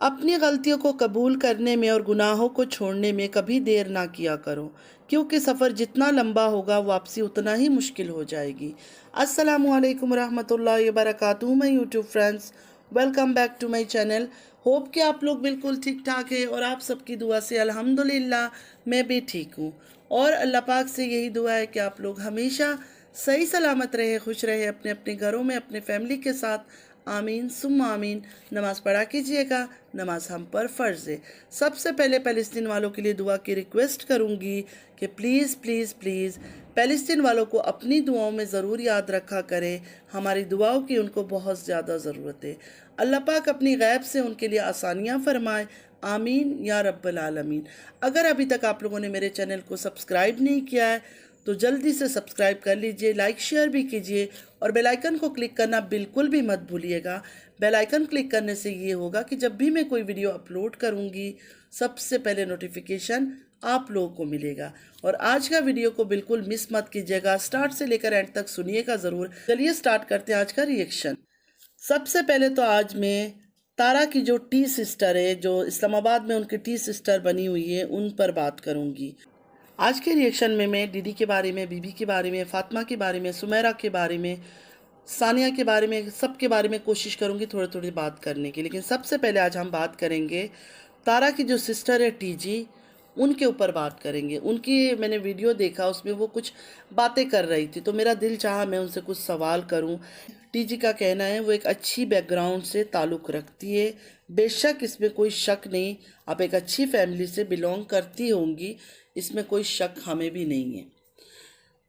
अपनी गलतियों को कबूल करने में और गुनाहों को छोड़ने में कभी देर ना किया करो, क्योंकि सफ़र जितना लंबा होगा वापसी उतना ही मुश्किल हो जाएगी। अस्सलामुअलैकुम रहमतुल्लाहि व बरकातुहू my YouTube friends, welcome back to my channel. Hope कि आप लोग बिल्कुल ठीक ठाक है और आप सबकी दुआ से अल्हम्दुलिल्लाह मैं भी ठीक हूँ। और अल्लाह पाक से यही दुआ है कि आप लोग हमेशा सही सलामत रहे, खुश रहे अपने अपने घरों में अपने फैमिली के साथ। आमीन सुम्मा आमीन। नमाज पढ़ा कीजिएगा, नमाज हम पर फ़र्ज़ है। सबसे पहले फ़लस्तीन वालों के लिए दुआ की रिक्वेस्ट करूँगी कि प्लीज़ प्लीज़ प्लीज़ फ़लस्तीन वालों को अपनी दुआओं में ज़रूर याद रखा करें। हमारी दुआओं की उनको बहुत ज़्यादा ज़रूरत है। अल्लाह पाक अपनी गैब से उनके लिए आसानियाँ फरमाए। आमीन या रब्बल आलमीन। अगर अभी तक आप लोगों ने मेरे चैनल को सब्सक्राइब नहीं किया है तो जल्दी से सब्सक्राइब कर लीजिए, लाइक शेयर भी कीजिए और बेल आइकन को क्लिक करना बिल्कुल भी मत भूलिएगा। बेल आइकन क्लिक करने से ये होगा कि जब भी मैं कोई वीडियो अपलोड करूँगी सबसे पहले नोटिफिकेशन आप लोगों को मिलेगा। और आज का वीडियो को बिल्कुल मिस मत कीजिएगा, स्टार्ट से लेकर एंड तक सुनिएगा ज़रूर। चलिए स्टार्ट करते हैं आज का रिएक्शन। सबसे पहले तो आज मैं तारा की जो टी सिस्टर है, जो इस्लामाबाद में उनकी टी सिस्टर बनी हुई है, उन पर बात करूँगी। आज के रिएक्शन में मैं दीदी के बारे में, बीबी के बारे में, फातिमा के बारे में, सुमेरा के बारे में, सानिया के बारे में, सब के बारे में कोशिश करूँगी थोड़ी थोड़ी बात करने की। लेकिन सबसे पहले आज हम बात करेंगे तारा की जो सिस्टर है टीजी, उनके ऊपर बात करेंगे। उनकी मैंने वीडियो देखा, उसमें वो कुछ बातें कर रही थी तो मेरा दिल चाहा मैं उनसे कुछ सवाल करूं। टीजी का कहना है वो एक अच्छी बैकग्राउंड से ताल्लुक़ रखती है, बेशक इसमें कोई शक नहीं, आप एक अच्छी फैमिली से बिलोंग करती होंगी, इसमें कोई शक हमें भी नहीं है।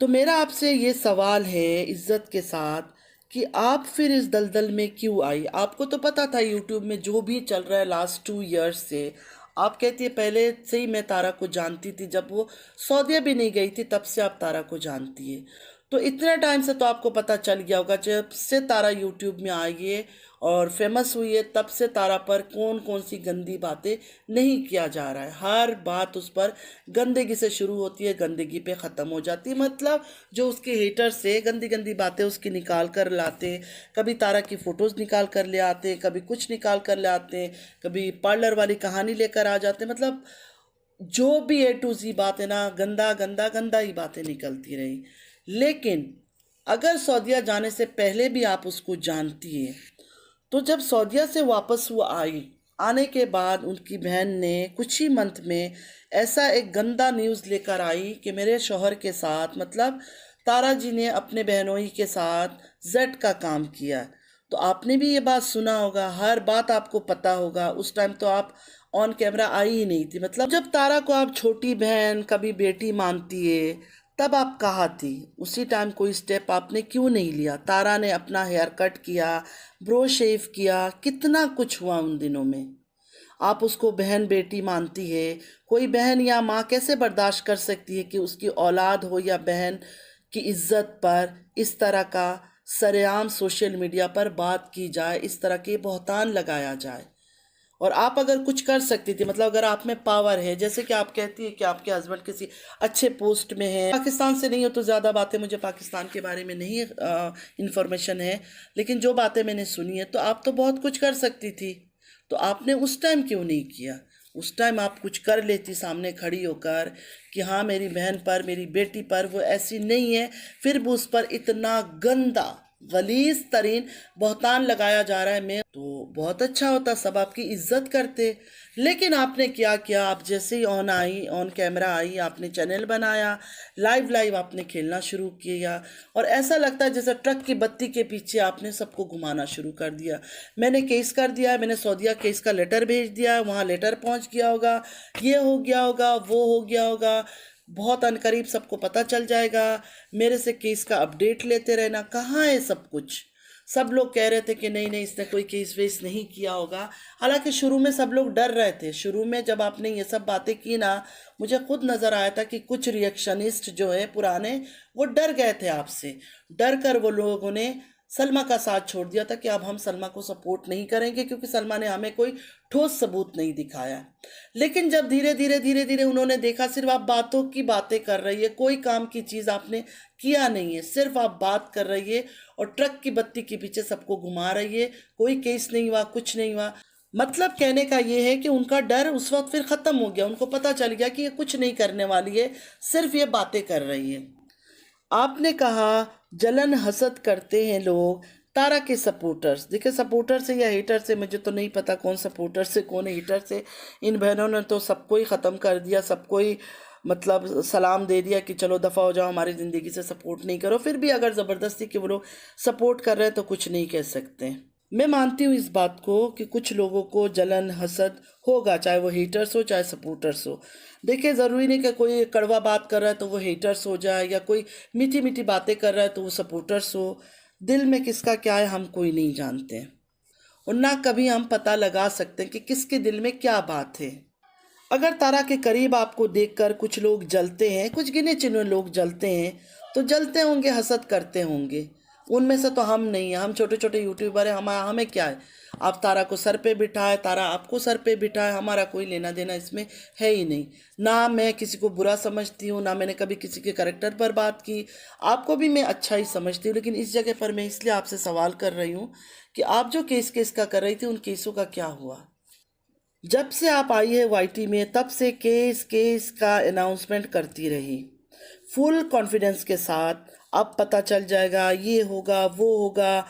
तो मेरा आपसे ये सवाल है इज़्ज़त के साथ कि आप फिर इस दलदल में क्यों आई? आपको तो पता था यूट्यूब में जो भी चल रहा है लास्ट 2 ईयर्स से। आप कहती है पहले से ही मैं तारा को जानती थी, जब वो सऊदीया भी नहीं गई थी तब से आप तारा को जानती है। तो इतने टाइम से तो आपको पता चल गया होगा, जब से तारा यूट्यूब में आई है और फेमस हुई है तब से तारा पर कौन कौन सी गंदी बातें नहीं किया जा रहा है। हर बात उस पर गंदगी से शुरू होती है, गंदगी पे ख़त्म हो जाती है। मतलब जो उसके हेटर्स से गंदी गंदी बातें उसकी निकाल कर लाते, कभी तारा की फ़ोटोज़ निकाल कर ले आते, कभी कुछ निकाल कर ले आते, कभी पार्लर वाली कहानी लेकर आ जाते। मतलब जो भी ए टू ज़ी बात है ना, गंदा गंदा गंदा ही बातें निकलती रही। लेकिन अगर सऊदीया जाने से पहले भी आप उसको जानती है, तो जब सऊदीया से वापस वो आई, आने के बाद उनकी बहन ने कुछ ही मंथ में ऐसा एक गंदा न्यूज़ लेकर आई कि मेरे शौहर के साथ, मतलब तारा जी ने अपने बहनोई के साथ जेड का काम किया। तो आपने भी ये बात सुना होगा, हर बात आपको पता होगा। उस टाइम तो आप ऑन कैमरा आई ही नहीं थी। मतलब जब तारा को आप छोटी बहन कभी बेटी मानती है तब आप कहाँ थी? उसी टाइम कोई स्टेप आपने क्यों नहीं लिया? तारा ने अपना हेयर कट किया, ब्रो शेव किया, कितना कुछ हुआ उन दिनों में। आप उसको बहन बेटी मानती है। कोई बहन या माँ कैसे बर्दाश्त कर सकती है कि उसकी औलाद हो या बहन की इज्जत पर इस तरह का सरेआम सोशल मीडिया पर बात की जाए, इस तरह के बहतान लगाया जाए? और आप अगर कुछ कर सकती थी, मतलब अगर आप में पावर है, जैसे कि आप कहती है कि आपके हस्बैंड किसी अच्छे पोस्ट में है, पाकिस्तान से नहीं हो तो ज़्यादा बातें मुझे पाकिस्तान के बारे में नहीं इन्फॉर्मेशन है, लेकिन जो बातें मैंने सुनी है तो आप तो बहुत कुछ कर सकती थी। तो आपने उस टाइम क्यों नहीं किया? उस टाइम आप कुछ कर लेती सामने खड़ी होकर कि हाँ मेरी बहन पर, मेरी बेटी पर वो ऐसी नहीं है, फिर भी उस पर इतना गंदा गलीज तरीन बहतान लगाया जा रहा है। मैं तो बहुत अच्छा होता, सब आपकी इज्जत करते। लेकिन आपने क्या किया? आप जैसे ही ऑन आई, ऑन कैमरा आई, आपने चैनल बनाया, लाइव लाइव आपने खेलना शुरू किया और ऐसा लगता है जैसे ट्रक की बत्ती के पीछे आपने सबको घुमाना शुरू कर दिया। मैंने केस कर दिया है, मैंने सऊदीया केस का लेटर भेज दिया, वहाँ लेटर पहुँच गया होगा, ये हो गया होगा, वो हो गया होगा, बहुत अनकरीब सबको पता चल जाएगा। मेरे से केस का अपडेट लेते रहना। कहाँ है सब कुछ? सब लोग कह रहे थे कि नहीं नहीं इसने कोई केस वेस नहीं किया होगा। हालांकि शुरू में सब लोग डर रहे थे। शुरू में जब आपने ये सब बातें की ना, मुझे खुद नज़र आया था कि कुछ रिएक्शनिस्ट जो है पुराने, वो डर गए थे आपसे। डर कर वो लोगों ने सलमा का साथ छोड़ दिया था कि अब हम सलमा को सपोर्ट नहीं करेंगे, क्योंकि सलमा ने हमें कोई ठोस सबूत नहीं दिखाया। लेकिन जब धीरे धीरे धीरे धीरे उन्होंने देखा सिर्फ आप बातों की बातें कर रही है, कोई काम की चीज़ आपने किया नहीं है, सिर्फ आप बात कर रही है और ट्रक की बत्ती के पीछे सबको घुमा रही है, कोई केस नहीं हुआ, कुछ नहीं हुआ, मतलब कहने का ये है कि उनका डर उस वक्त फिर ख़त्म हो गया, उनको पता चल गया कि ये कुछ नहीं करने वाली है, सिर्फ ये बातें कर रही है। आपने कहा जलन हसद करते हैं लोग तारा के सपोर्टर्स। देखिए, सपोर्टर से या हेटर से मुझे तो नहीं पता कौन सपोर्टर से कौन हेटर से। इन बहनों ने तो सबको ही ख़त्म कर दिया, सबको ही मतलब सलाम दे दिया कि चलो दफ़ा हो जाओ, हमारी ज़िंदगी से सपोर्ट नहीं करो। फिर भी अगर ज़बरदस्ती के वो लोग सपोर्ट कर रहे हैं तो कुछ नहीं कह सकते। मैं मानती हूँ इस बात को कि कुछ लोगों को जलन हसद होगा, चाहे वो हेटर्स हो चाहे सपोर्टर्स हो। देखिए, ज़रूरी नहीं कि कोई कड़वा बात कर रहा है तो वो हेटर्स हो जाए, या कोई मीठी मीठी बातें कर रहा है तो वो सपोर्टर्स हो। दिल में किसका क्या है हम कोई नहीं जानते, और ना कभी हम पता लगा सकते हैं कि किसके दिल में क्या बात है। अगर तारा के करीब आपको देखकर कुछ लोग जलते हैं, कुछ गिने चुने लोग जलते हैं, तो जलते होंगे, हसद करते होंगे। उनमें से तो हम नहीं हैं, हम छोटे छोटे यूट्यूबर हैं, हमें क्या है। आप तारा को सर पे बिठाए, तारा आपको सर पे बिठाए, हमारा कोई लेना देना इसमें है ही नहीं। ना मैं किसी को बुरा समझती हूँ, ना मैंने कभी किसी के करेक्टर पर बात की। आपको भी मैं अच्छा ही समझती हूँ, लेकिन इस जगह पर मैं इसलिए आपसे सवाल कर रही हूँ कि आप जो केस का कर रही थी, उन केसों का क्या हुआ। जब से आप आई है वाईटी में, तब से केस का अनाउंसमेंट करती रही फुल कॉन्फिडेंस के साथ। अब पता चल जाएगा, ये होगा वो होगा,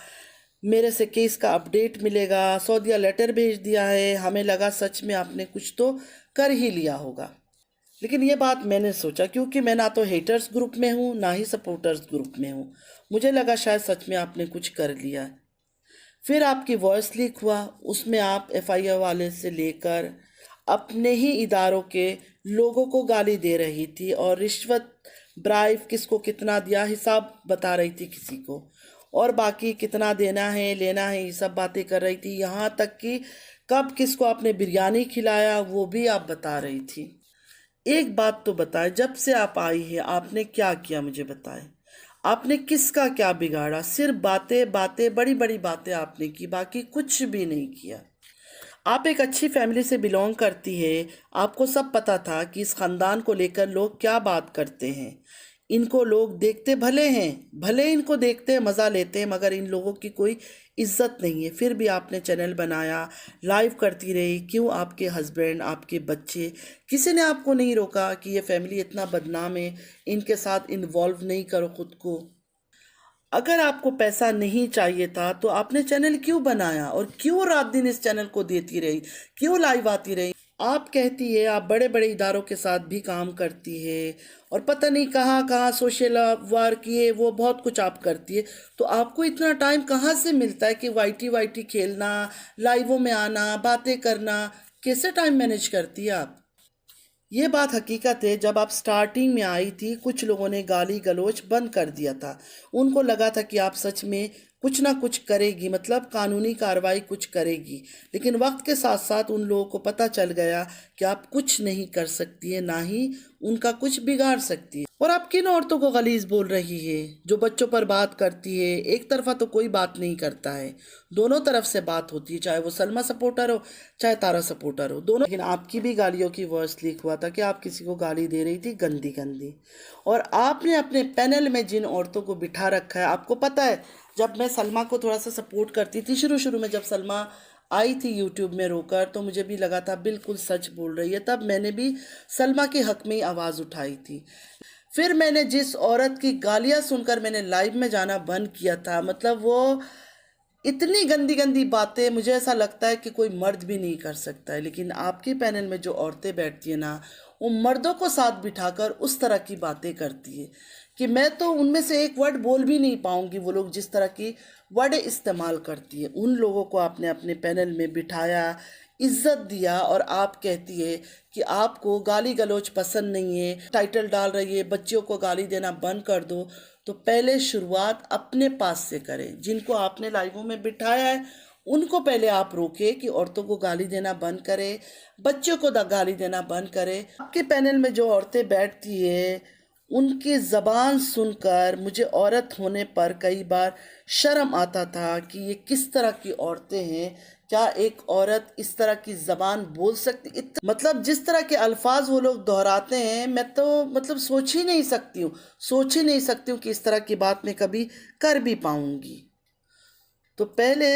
मेरे से केस का अपडेट मिलेगा, सऊदीया लेटर भेज दिया है। हमें लगा सच में आपने कुछ तो कर ही लिया होगा। लेकिन ये बात मैंने सोचा, क्योंकि मैं ना तो हेटर्स ग्रुप में हूँ ना ही सपोर्टर्स ग्रुप में हूँ, मुझे लगा शायद सच में आपने कुछ कर लिया। फिर आपकी वॉइस लीक हुआ, उसमें आप एफआईआर वाले से लेकर अपने ही इदारों के लोगों को गाली दे रही थी, और रिश्वत ब्राइब किसको कितना दिया हिसाब बता रही थी किसी को, और बाकी कितना देना है लेना है ये सब बातें कर रही थी। यहाँ तक कि कब किसको आपने बिरयानी खिलाया वो भी आप बता रही थी। एक बात तो बताएं, जब से आप आई है आपने क्या किया, मुझे बताएं। आपने किसका क्या बिगाड़ा? सिर्फ बातें बातें, बड़ी बड़ी बातें आपने की, बाकी कुछ भी नहीं किया। आप एक अच्छी फैमिली से बिलोंग करती है, आपको सब पता था कि इस ख़ानदान को लेकर लोग क्या बात करते हैं। इनको लोग देखते भले हैं, भले इनको देखते हैं, मज़ा लेते हैं, मगर इन लोगों की कोई इज्जत नहीं है। फिर भी आपने चैनल बनाया, लाइव करती रही। क्यों? आपके हस्बैंड, आपके बच्चे, किसी ने आपको नहीं रोका कि ये फैमिली इतना बदनाम है, इनके साथ इन्वॉल्व नहीं करो खुद को। अगर आपको पैसा नहीं चाहिए था तो आपने चैनल क्यों बनाया, और क्यों रात दिन इस चैनल को देती रही, क्यों लाइव आती रही। आप कहती है आप बड़े बड़े इदारों के साथ भी काम करती है, और पता नहीं कहाँ कहाँ सोशल वर्क, ये वो बहुत कुछ आप करती है। तो आपको इतना टाइम कहाँ से मिलता है कि वाईटी वाईटी खेलना, लाइवों में आना, बातें करना, कैसे टाइम मैनेज करती है आप? ये बात हकीकत है, जब आप स्टार्टिंग में आई थी कुछ लोगों ने गाली गलौज बंद कर दिया था। उनको लगा था कि आप सच में कुछ ना कुछ करेगी, मतलब कानूनी कार्रवाई कुछ करेगी। लेकिन वक्त के साथ साथ उन लोगों को पता चल गया कि आप कुछ नहीं कर सकती है, ना ही उनका कुछ बिगाड़ सकती है। और आप किन औरतों को गलीज बोल रही है? जो बच्चों पर बात करती है। एक तरफा तो कोई बात नहीं करता है, दोनों तरफ से बात होती है, चाहे वो सलमा सपोर्टर हो चाहे तारा सपोर्टर हो, दोनों। लेकिन आपकी भी गालियों की वॉइस लीक हुआ था कि आप किसी को गाली दे रही थी गंदी गंदी। और आपने अपने पैनल में जिन औरतों को बिठा रखा है, आपको पता है, जब मैं सलमा को थोड़ा सा सपोर्ट करती थी शुरू शुरू में, जब सलमा आई थी यूट्यूब में रोकर, तो मुझे भी लगा था बिल्कुल सच बोल रही है, तब मैंने भी सलमा के हक में ही आवाज़ उठाई थी। फिर मैंने जिस औरत की गालियाँ सुनकर मैंने लाइव में जाना बंद किया था, मतलब वो इतनी गंदी गंदी बातें, मुझे ऐसा लगता है कि कोई मर्द भी नहीं कर सकता है। लेकिन आपके पैनल में जो औरतें बैठती हैं ना, वो मर्दों को साथ बिठाकर उस तरह की बातें करती है कि मैं तो उनमें से एक वर्ड बोल भी नहीं पाऊंगी। वो लोग जिस तरह की वर्ड इस्तेमाल करती है, उन लोगों को आपने अपने पैनल में बिठाया, इज्जत दिया, और आप कहती है कि आपको गाली गलौज पसंद नहीं है, टाइटल डाल रही है बच्चियों को गाली देना बंद कर दो। तो पहले शुरुआत अपने पास से करें। जिनको आपने लाइवों में बिठाया है उनको पहले आप रोके कि औरतों को गाली देना बंद करे, बच्चों को गाली देना बंद करे। आपके पैनल में जो औरतें बैठती है उनकी ज़बान सुनकर मुझे औरत होने पर कई बार शर्म आता था कि ये किस तरह की औरतें हैं। क्या एक औरत इस तरह की ज़बान बोल सकती? मतलब जिस तरह के अल्फाज वो लोग दोहराते हैं, मैं तो मतलब सोच ही नहीं सकती हूँ, सोच ही नहीं सकती हूँ कि इस तरह की बात मैं कभी कर भी पाऊँगी। तो पहले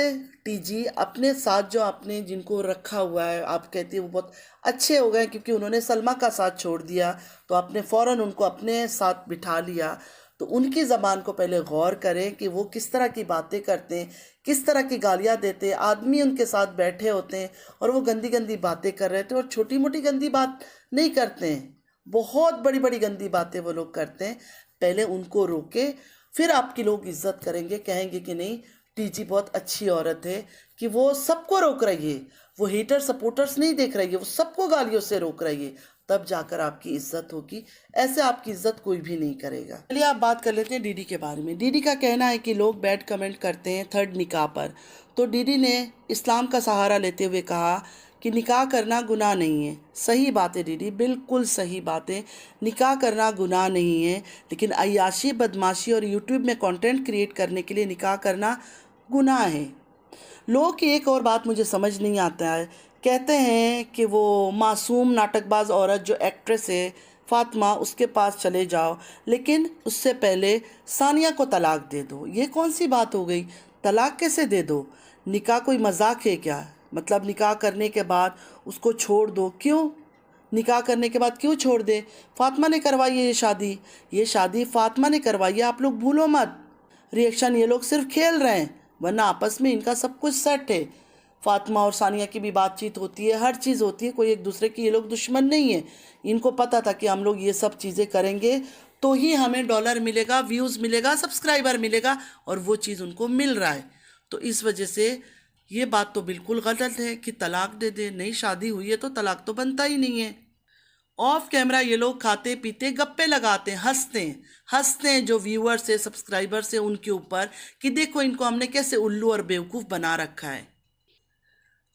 टीजी अपने साथ जो आपने जिनको रखा हुआ है, आप कहती है वो बहुत अच्छे हो गए क्योंकि उन्होंने सलमा का साथ छोड़ दिया, तो आपने फ़ौरन उनको अपने साथ बिठा लिया। तो उनकी ज़बान को पहले गौर करें कि वो किस तरह की बातें करते हैं, किस तरह की गालियाँ देते हैं। आदमी उनके साथ बैठे होते हैं और वो गंदी गंदी बातें कर रहे थे, और छोटी मोटी गंदी बात नहीं करते हैं, बहुत बड़ी बड़ी गंदी बातें वो लोग करते हैं। पहले उनको रोके, फिर आपकी लोग इज्जत करेंगे, कहेंगे कि नहीं टीजी बहुत अच्छी औरत है कि वो सबको रोक रही है, वो हेटर सपोर्टर्स नहीं देख रही है, वो सबको गालियों से रोक रही है, तब जाकर आपकी इज्जत होगी। ऐसे आपकी इज्जत कोई भी नहीं करेगा। चलिए आप बात कर लेते हैं डीडी के बारे में। डीडी का कहना है कि लोग बैड कमेंट करते हैं थर्ड निकाह पर, तो डीडी ने इस्लाम का सहारा लेते हुए कहा कि निकाह करना गुनाह नहीं है। सही बात है डीडी, बिल्कुल सही बात है, निकाह करना गुनाह नहीं है, लेकिन अय्याशी, बदमाशी और यूट्यूब में कंटेंट क्रिएट करने के लिए निकाह करना गुनाह है। लोगों की एक और बात मुझे समझ नहीं आता है, कहते हैं कि वो मासूम नाटकबाज औरत जो एक्ट्रेस है फातिमा, उसके पास चले जाओ, लेकिन उससे पहले सानिया को तलाक दे दो। ये कौन सी बात हो गई? तलाक कैसे दे दो? निकाह कोई मजाक है क्या? मतलब निकाह करने के बाद उसको छोड़ दो, क्यों? निकाह करने के बाद क्यों छोड़ दे? फातिमा ने करवाई है ये शादी फातिमा ने करवाई है, आप लोग भूलो मत। रिएक्शन ये लोग सिर्फ खेल रहे हैं, वरना आपस में इनका सब कुछ सेट है। फातिमा और सानिया की भी बातचीत होती है, हर चीज़ होती है, कोई एक दूसरे की ये लोग दुश्मन नहीं है। इनको पता था कि हम लोग ये सब चीज़ें करेंगे तो ही हमें डॉलर मिलेगा, व्यूज़ मिलेगा, सब्सक्राइबर मिलेगा, और वो चीज़ उनको मिल रहा है। तो इस वजह से ये बात तो बिल्कुल गलत है कि तलाक दे दे। नई शादी हुई है तो तलाक तो बनता ही नहीं है। ऑफ कैमरा ये लोग खाते पीते गप्पे लगाते हैं, हंसते हैं जो व्यूअर्स है, सब्सक्राइबर्स है, उनके ऊपर कि देखो इनको हमने कैसे उल्लू और बेवकूफ़ बना रखा है।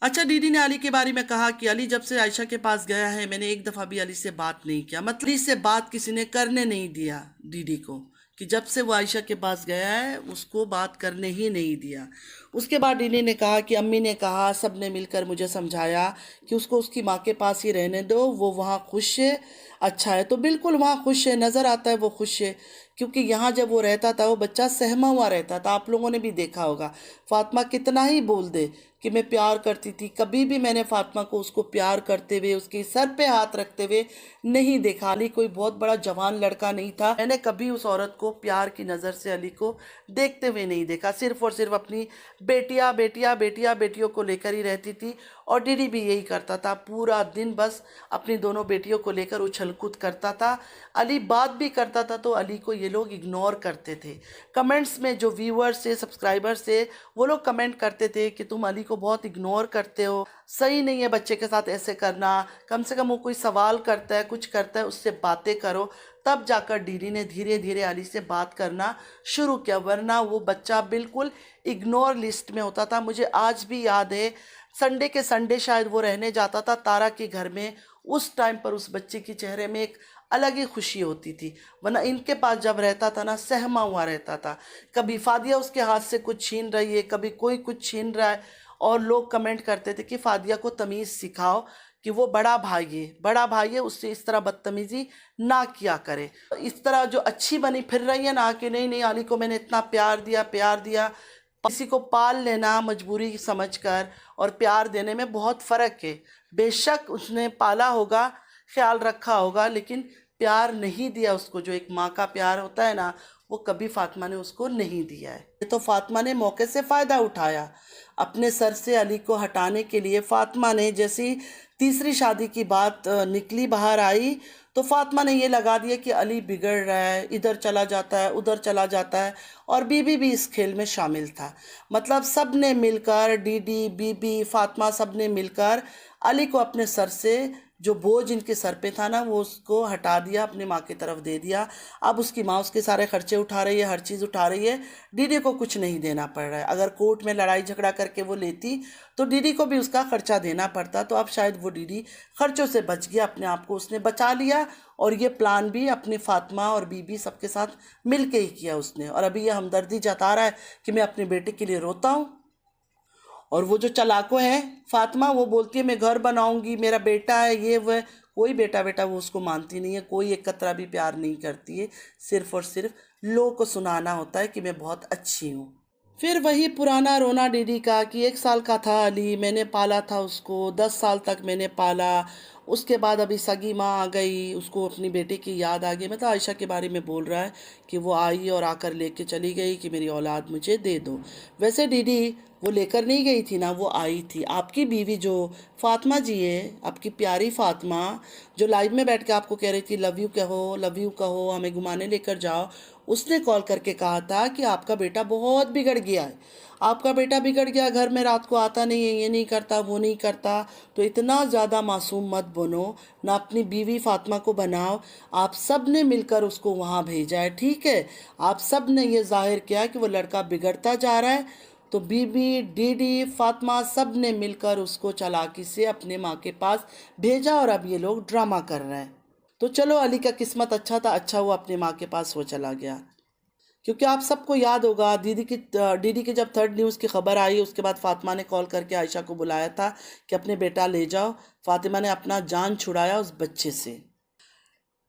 अच्छा, डीडी ने अली के बारे में कहा कि अली जब से आयशा के पास गया है, मैंने एक दफ़ा भी अली से बात नहीं किया। मतलब अली से बात किसी ने करने नहीं दिया डीडी को, कि जब से वो आयशा के पास गया है उसको बात करने ही नहीं दिया। उसके बाद डीडी ने कहा कि अम्मी ने कहा, सब ने मिलकर मुझे समझाया कि उसको उसकी माँ के पास ही रहने दो, वो वहाँ खुश है, अच्छा है। तो बिल्कुल वहाँ खुश है, नज़र आता है वो खुश है, क्योंकि यहाँ जब वो रहता था वो बच्चा सहमा हुआ रहता था। आप लोगों ने भी देखा होगा, फातिमा कितना ही बोल दे कि मैं प्यार करती थी, कभी भी मैंने फातिमा को उसको प्यार करते हुए, उसके सर पे हाथ रखते हुए नहीं देखा। अली कोई बहुत बड़ा जवान लड़का नहीं था, मैंने कभी उस औरत को प्यार की नज़र से अली को देखते हुए नहीं देखा। सिर्फ और सिर्फ अपनी बेटियों को लेकर ही रहती थी, और डीडी भी यही करता था, पूरा दिन बस अपनी दोनों बेटियों को लेकर उछल कूद करता था। अली बात भी करता था तो अली को ये लोग इग्नोर करते थे। कमेंट्स में जो व्यूअर्स से, सब्सक्राइबर्स से, वो लोग कमेंट करते थे कि तुम अली को बहुत इग्नोर करते हो, सही नहीं है बच्चे के साथ ऐसे करना, कम से कम वो कोई सवाल करता है, कुछ करता है, उससे बातें करो। तब जाकर डीडी ने धीरे धीरे अली से बात करना शुरू किया, वरना वो बच्चा बिल्कुल इग्नोर लिस्ट में होता था। मुझे आज भी याद है, संडे के संडे शायद वो रहने जाता था तारा के घर में, उस टाइम पर उस बच्चे के चेहरे में एक अलग ही खुशी होती थी। वरना इनके पास जब रहता था ना, सहमा हुआ रहता था, कभी फादिया उसके हाथ से कुछ छीन रही है, कभी कोई कुछ छीन रहा है, और लोग कमेंट करते थे कि फादिया को तमीज़ सिखाओ कि वो बड़ा भाई है, उससे इस तरह बदतमीज़ी ना किया करे। इस तरह जो अच्छी बनी फिर रही है ना कि नहीं नहीं अली को मैंने इतना प्यार दिया। किसी को पाल लेना मजबूरी समझकर और प्यार देने में बहुत फ़र्क है। बेशक उसने पाला होगा, ख्याल रखा होगा, लेकिन प्यार नहीं दिया उसको, जो एक माँ का प्यार होता है ना, वो कभी फातिमा ने उसको नहीं दिया है। ये तो फातिमा ने मौके से फ़ायदा उठाया, अपने सर से अली को हटाने के लिए। फातिमा ने जैसी तीसरी शादी की बात निकली, बाहर आई, तो फातिमा ने ये लगा दिया कि अली बिगड़ रहा है, इधर चला जाता है, उधर चला जाता है, और बीबी भी इस खेल में शामिल था। मतलब सब ने मिलकर, डीडी, बीबी, फातिमा, सब ने मिलकर अली को अपने सर से, जो बोझ इनके सर पे था ना, वो उसको हटा दिया, अपनी माँ की तरफ दे दिया। अब उसकी माँ उसके सारे खर्चे उठा रही है, हर चीज़ उठा रही है, डीडी को कुछ नहीं देना पड़ रहा है। अगर कोर्ट में लड़ाई झगड़ा करके वो लेती तो डीडी को भी उसका खर्चा देना पड़ता, तो अब शायद वो डीडी खर्चों से बच गया, अपने आप को उसने बचा लिया। और ये प्लान भी अपनी फातिमा और बीबी सबके साथ मिल के ही किया उसने। और अभी ये हमदर्दी जता रहा है कि मैं अपने बेटे के लिए रोता हूँ। और वो जो चालाको है फातिमा, वो बोलती है मैं घर बनाऊंगी, मेरा बेटा है, ये वह, कोई बेटा वो उसको मानती नहीं है, कोई एक कतरा भी प्यार नहीं करती है, सिर्फ और सिर्फ लोगों को सुनाना होता है कि मैं बहुत अच्छी हूँ। फिर वही पुराना रोना डीडी का कि 1 साल का था अली, मैंने पाला था उसको, 10 साल तक मैंने पाला। उसके बाद अभी सगी माँ आ गई, उसको अपनी बेटे की याद आ गई। मतलब आयशा के बारे में बोल रहा है कि वो आई और आकर लेके चली गई कि मेरी औलाद मुझे दे दो। वैसे डीडी वो लेकर नहीं गई थी ना, वो आई थी। आपकी बीवी जो फातिमा जी है, आपकी प्यारी फातिमा, जो लाइव में बैठ के आपको कह रही थी लव यू कहो, हमें घुमाने लेकर जाओ, उसने कॉल करके कहा था कि आपका बेटा बहुत बिगड़ गया है, आपका बेटा बिगड़ गया, घर में रात को आता नहीं है, ये नहीं करता, वो नहीं करता। तो इतना ज़्यादा मासूम मत बनो ना, अपनी बीवी फातिमा को बनाओ। आप सब ने मिलकर उसको वहाँ भेजा है, ठीक है। आप सब ने ये जाहिर किया कि वो लड़का बिगड़ता जा रहा है, तो बीबी डीडी फातिमा सब ने मिलकर उसको चालाकी से अपने माँ के पास भेजा और अब ये लोग ड्रामा कर रहे हैं। तो चलो, अली का किस्मत अच्छा था, अच्छा हुआ अपने माँ के पास वो चला गया। क्योंकि आप सबको याद होगा दीदी की जब थर्ड न्यूज़ की खबर आई, उसके बाद फातिमा ने कॉल करके आयशा को बुलाया था कि अपने बेटा ले जाओ। फातिमा ने अपना जान छुड़ाया उस बच्चे से।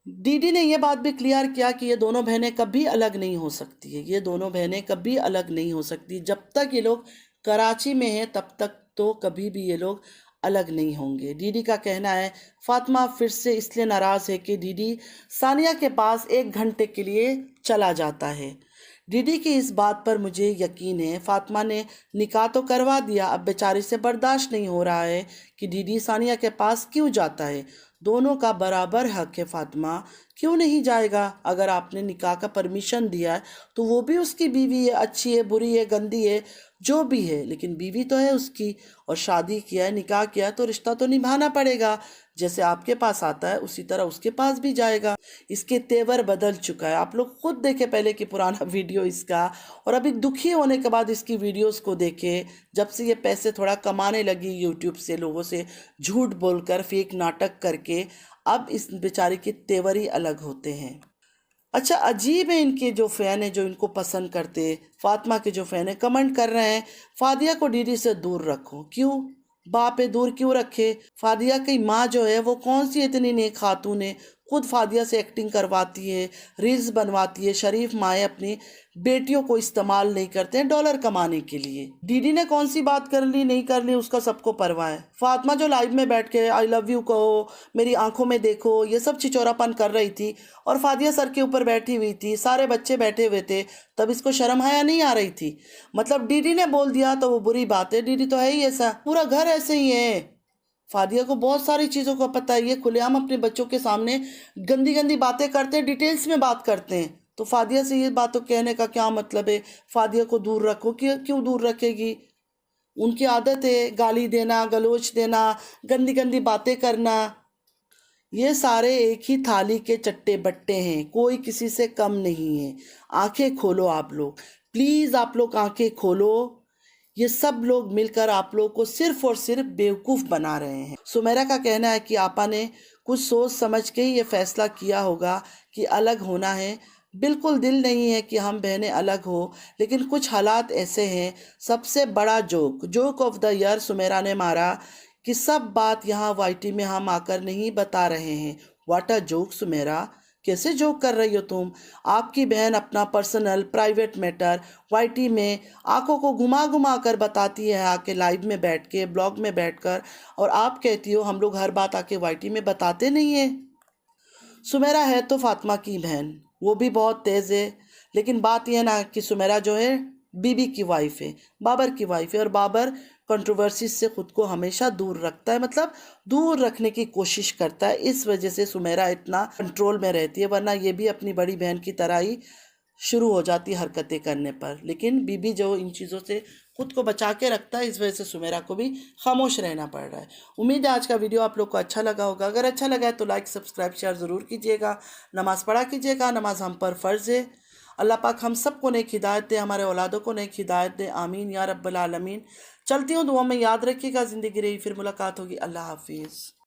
दीदी ने यह बात भी क्लियर किया कि ये दोनों बहनें कभी अलग नहीं हो सकती है, ये दोनों बहनें कभी अलग नहीं हो सकती। जब तक ये लोग कराची में हैं तब तक तो कभी भी ये लोग अलग नहीं होंगे। दीदी का कहना है फातिमा फिर से इसलिए नाराज़ है कि दीदी सानिया के पास 1 घंटे के लिए चला जाता है। दीदी की इस बात पर मुझे यकीन है। फातिमा ने निकाह तो करवा दिया, अब बेचारी से बर्दाश्त नहीं हो रहा है कि दीदी सानिया के पास क्यों जाता है। दोनों का बराबर हक है। फातिमा क्यों नहीं जाएगा? अगर आपने निकाह का परमिशन दिया है तो वो भी उसकी बीवी है, अच्छी है, बुरी है, गंदी है, जो भी है, लेकिन बीवी तो है उसकी। और शादी किया है, निकाह किया है, तो रिश्ता तो निभाना पड़ेगा। जैसे आपके पास आता है उसी तरह उसके पास भी जाएगा। इसके तेवर बदल चुका है। आप लोग खुद देखे पहले की पुराना वीडियो इसका, और अभी दुखी होने के बाद इसकी वीडियोस को देखे। जब से ये पैसे थोड़ा कमाने लगी यूट्यूब से, लोगों से झूठ बोलकर, फेक नाटक करके, अब इस बेचारी के तेवर ही अलग होते हैं। अच्छा, अजीब है इनके जो फ़ैन है, जो इनको पसंद करते, फातिमा के जो फ़ैन है, कमेंट कर रहे हैं फादिया को दीदी से दूर रखो। क्यों बाप है, दूर क्यों रखे? फादिया की माँ जो है वो कौन सी इतनी नेक खातून है, खुद फादिया से एक्टिंग करवाती है, रील्स बनवाती है। शरीफ माएँ अपनी बेटियों को इस्तेमाल नहीं करते हैं डॉलर कमाने के लिए। दीदी ने कौन सी बात कर ली नहीं कर ली उसका सबको परवाह है। फातिमा जो लाइव में बैठ के आई लव यू कहो, मेरी आंखों में देखो, ये सब छिचोरापन कर रही थी, और फादिया सर के ऊपर बैठी हुई थी, सारे बच्चे बैठे हुए थे, तब इसको शर्म हया नहीं आ रही थी। मतलब दीदी ने बोल दिया तो वो बुरी बात है। दीदी तो है ही ऐसा, पूरा घर ऐसे ही है। फादिया को बहुत सारी चीज़ों का पता है। ये खुलेआम अपने बच्चों के सामने गंदी गंदी बातें करते हैं, डिटेल्स में बात करते हैं। तो फादिया से ये बातों कहने का क्या मतलब है? फादिया को दूर रखो। क्यों दूर रखेगी? उनकी आदत है गाली देना, गलोच देना, गंदी गंदी बातें करना। ये सारे एक ही थाली के चट्टे बट्टे हैं, कोई किसी से कम नहीं है। आंखें खोलो आप लोग, प्लीज़ आप लोग आंखें खोलो। ये सब लोग मिलकर आप लोग को सिर्फ और सिर्फ बेवकूफ़ बना रहे हैं। सुमेरा का कहना है कि आपा ने कुछ सोच समझ के ही ये फैसला किया होगा कि अलग होना है। बिल्कुल दिल नहीं है कि हम बहनें अलग हो, लेकिन कुछ हालात ऐसे हैं। सबसे बड़ा joke of the year Sumera ने मारा कि सब बात यहाँ वाईटी में हम आकर नहीं बता रहे हैं। व्हाट अ जोक सुमेरा, कैसे जोक कर रही हो तुम? आपकी बहन अपना पर्सनल प्राइवेट मैटर वाईटी में आंखों को घुमा घुमा कर बताती है, आके लाइव में बैठ के, ब्लॉग में बैठकर, और आप कहती हो हम लोग हर बात आके वाईटी में बताते नहीं है। सुमेरा है तो फातिमा की बहन, वो भी बहुत तेज़ है, लेकिन बात यह ना कि सुमेरा जो है बीबी की वाइफ है, बाबर की वाइफ है, और बाबर कंट्रोवर्सी से ख़ुद को हमेशा दूर रखता है, मतलब दूर रखने की कोशिश करता है। इस वजह से सुमेरा इतना कंट्रोल में रहती है, वरना ये भी अपनी बड़ी बहन की तरह ही शुरू हो जाती हरकतें करने पर। लेकिन बीबी जो इन चीज़ों से खुद को बचा के रखता है, इस वजह से सुमेरा को भी खामोश रहना पड़ रहा है। उम्मीद है आज का वीडियो आप लोग को अच्छा लगा होगा। अगर अच्छा लगा है तो लाइक सब्सक्राइब शेयर ज़रूर कीजिएगा। नमाज़ पढ़ा कीजिएगा, नमाज हम पर फ़र्ज़ है। अल्लाह पाक हम सबको नेक हिदायत दे, हमारे औलादों को नेक हिदायत दे, आमीन या रब्बल आलमीन। चलती हूँ, दुआ में याद रखिएगा। ज़िंदगी रही फिर मुलाकात होगी। अल्लाह हाफिज़।